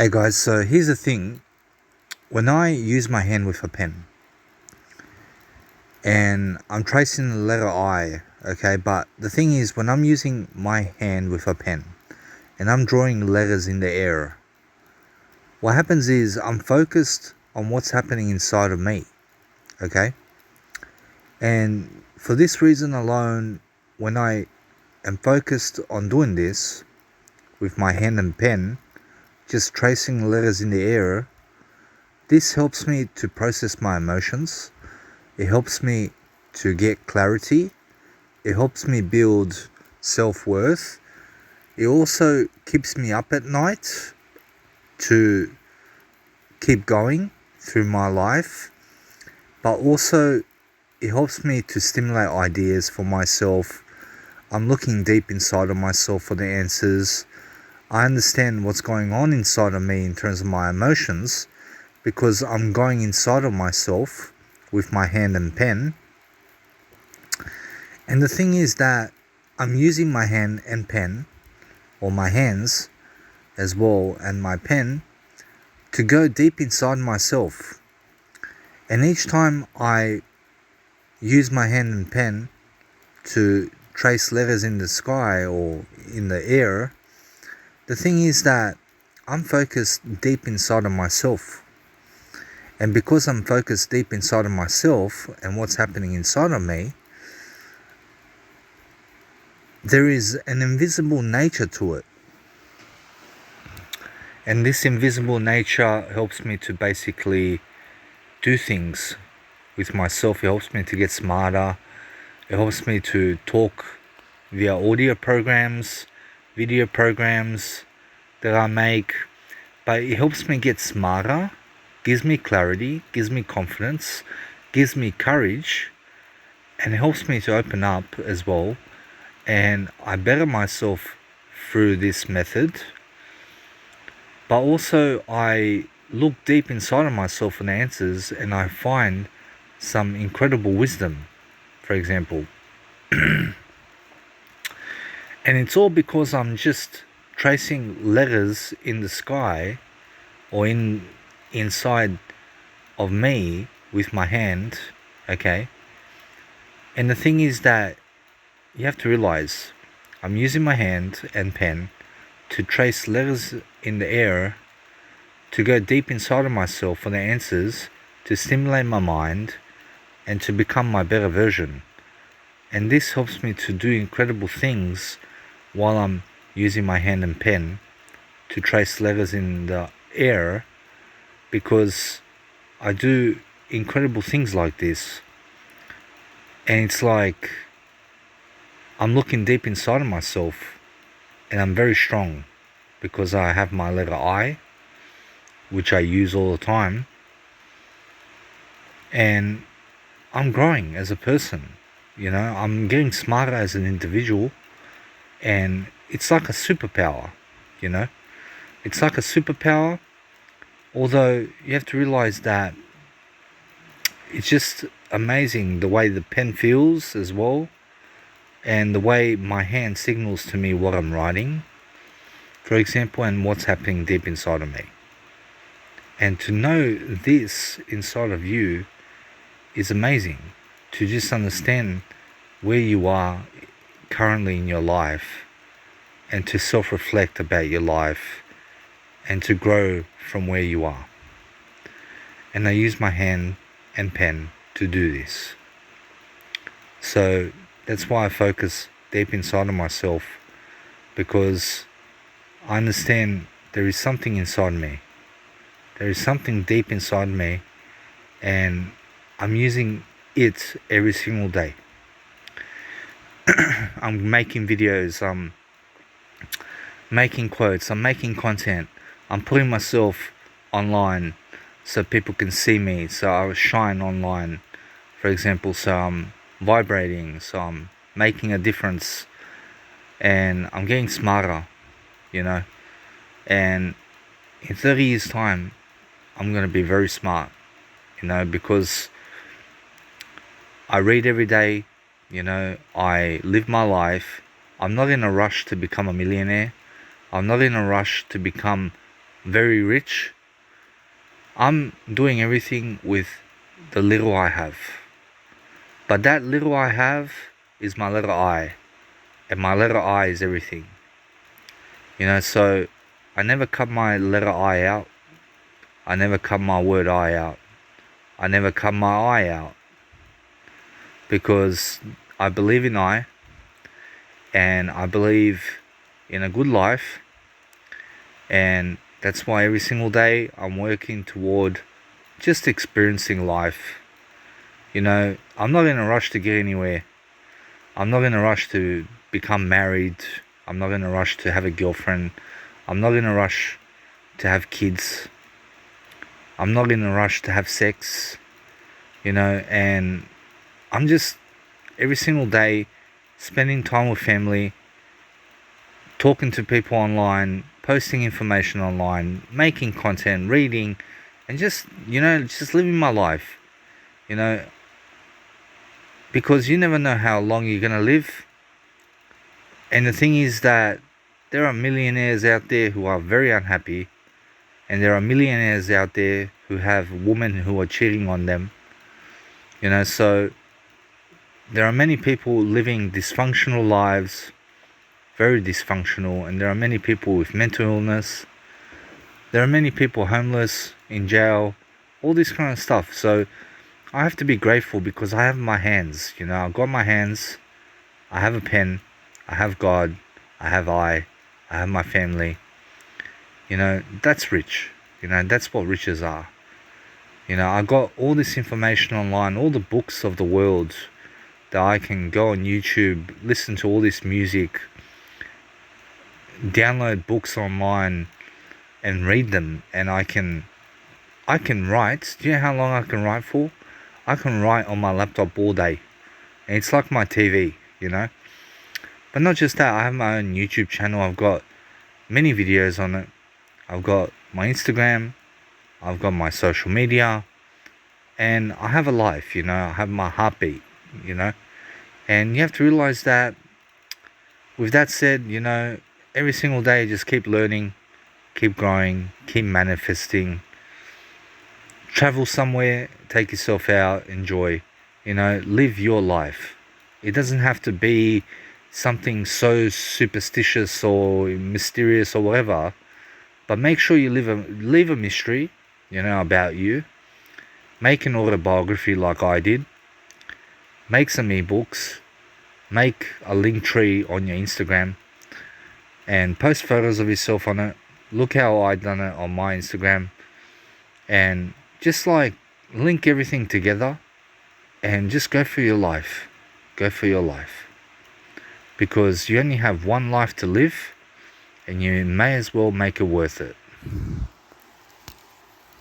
Hey guys, so here's the thing. When I use my hand with a pen and I'm tracing the letter I, okay, but the thing is when I'm using my hand with a pen and I'm drawing letters in the air, what happens is I'm focused on what's happening inside of me, okay? And for this reason alone, when I am focused on doing this with my hand and pen, just tracing letters in the air, this helps me to process my emotions. It helps me to get clarity. It helps me build self-worth. It also keeps me up at night to keep going through my life. But also it helps me to stimulate ideas for myself. I'm looking deep inside of myself for the answers. I understand what's going on inside of me in terms of my emotions, because I'm going inside of myself with my hand and pen. And the thing is that I'm using my hand and pen, or my hands as well, and my pen to go deep inside myself. And each time I use my hand and pen to trace letters in the sky or in the air, the thing is that I'm focused deep inside of myself. And because I'm focused deep inside of myself and what's happening inside of me, there is an invisible nature to it. And this invisible nature helps me to basically do things with myself. It helps me to get smarter. It helps me to talk via audio programs, video programs that I make. But it helps me get smarter, gives me clarity, gives me confidence, gives me courage, and it helps me to open up as well. And I better myself through this method. But also I look deep inside of myself for the answers, and I find some incredible wisdom, for example. And it's all because I'm just tracing letters in the sky or inside of me with my hand, okay? And the thing is that you have to realize I'm using my hand and pen to trace letters in the air, to go deep inside of myself for the answers, to stimulate my mind and to become my better version. And this helps me to do incredible things while I'm using my hand and pen to trace letters in the air, because I do incredible things like this. And it's like I'm looking deep inside of myself, and I'm very strong because I have my letter I, which I use all the time. And I'm growing as a person, I'm getting smarter as an individual, and it's like a superpower, It's like a superpower, although you have to realize that it's just amazing the way the pen feels as well, and the way my hand signals to me what I'm writing, for example, and what's happening deep inside of me. And to know this inside of you is amazing, to just understand where you are currently in your life, and to self-reflect about your life, and to grow from where you are. And I use my hand and pen to do this. So that's why I focus deep inside of myself, because I understand there is something inside me. There is something deep inside me, and I'm using it every single day. I'm making videos, I'm making quotes, I'm making content, I'm putting myself online so people can see me, so I shine online, for example. So I'm vibrating, so I'm making a difference, and I'm getting smarter, and in 30 years time I'm going to be very smart, because I read every day, I live my life. I'm not in a rush to become a millionaire. I'm not in a rush to become very rich. I'm doing everything with the little I have. But that little I have is my letter I. And my letter I is everything. So I never cut my letter I out. I never cut my word I out. I never cut my I out. Because I believe in I. And I believe in a good life. And that's why every single day I'm working toward just experiencing life. I'm not in a rush to get anywhere. I'm not in a rush to become married. I'm not in a rush to have a girlfriend. I'm not in a rush to have kids. I'm not in a rush to have sex. And I'm just every single day spending time with family, talking to people online, posting information online, making content, reading, and just living my life. Because you never know how long you're going to live. And the thing is that there are millionaires out there who are very unhappy. And there are millionaires out there who have women who are cheating on them. So there are many people living dysfunctional lives, very dysfunctional. And there are many people with mental illness. There are many people homeless, in jail, all this kind of stuff. So I have to be grateful because I have my hands. I've got my hands. I have a pen. I have God. I have I have my family. That's rich. That's what riches are. I got all this information online, all the books of the world that I can go on YouTube, listen to all this music, download books online and read them. And I can write. Do you know how long I can write for? I can write on my laptop all day. And it's like my TV, But not just that, I have my own YouTube channel. I've got many videos on it. I've got my Instagram. I've got my social media. And I have a life, I have my heartbeat, And you have to realize that, with that said, every single day just keep learning, keep growing, keep manifesting. Travel somewhere, take yourself out, enjoy, live your life. It doesn't have to be something so superstitious or mysterious or whatever, but make sure you leave a mystery, about you. Make an autobiography like I did. Make some ebooks. Make a Linktree on your Instagram and post photos of yourself on it. Look how I done it on my Instagram. And just link everything together and just go for your life. Go for your life. Because you only have one life to live and you may as well make it worth it.